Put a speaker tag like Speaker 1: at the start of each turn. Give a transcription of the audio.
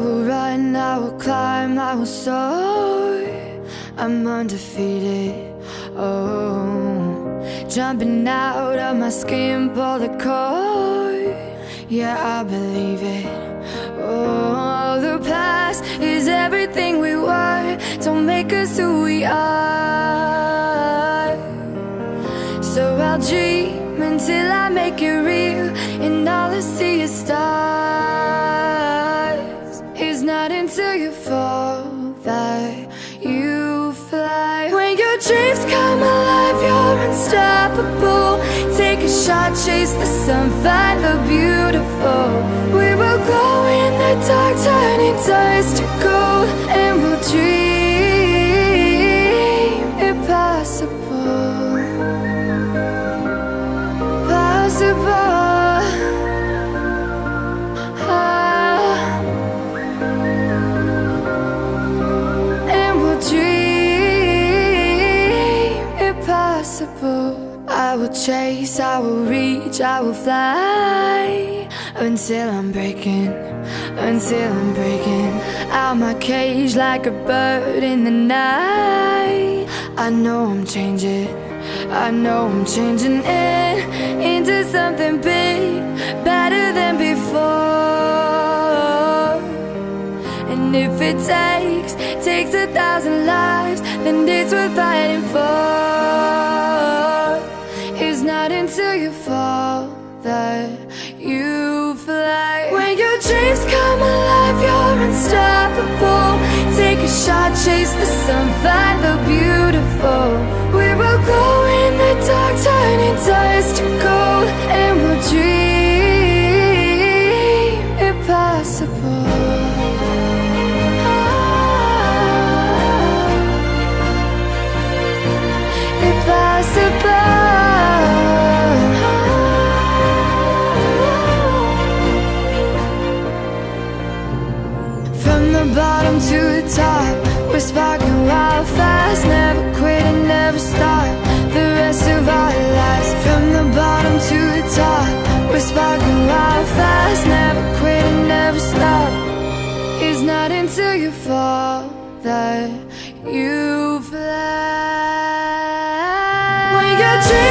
Speaker 1: will run, I will climb, I will soar. I'm undefeated, oh. Jumping out of my skin, pull the cord. Yeah, I believe it. Oh, the past is everything we were. Don't make us who we are. So I'll dream until I make it real, and all I see is stars. It's not until you fall that you fly. When your dreams come alive, you're unstoppable. Take a shot, chase the sun, find the beautiful. We will glow in the dark, turning dust to gold, and we'll dream impossible. Possible. And we'll dream impossible. I will chase, I will reach, I will fly until I'm breaking, until I'm breaking out my cage like a bird in the night. I know I'm changing, I know I'm changing it into something big, better than before. And if it takes 1,000 lives, then it's worth fighting for. It's not until you fall that you fly. When your dreams come alive, you're unstoppable. Take a shot, chase the sun, find the beautiful. We will go in the dark, turning dust to gold, and we'll dream impossible. Impossible. From the bottom to the top, we're sparking wild fast. Never quit and never stop the rest of our lives. From the bottom to the top, we're sparking wild fast. Never quit and never stop. It's not until you fall that you fly. When your dreams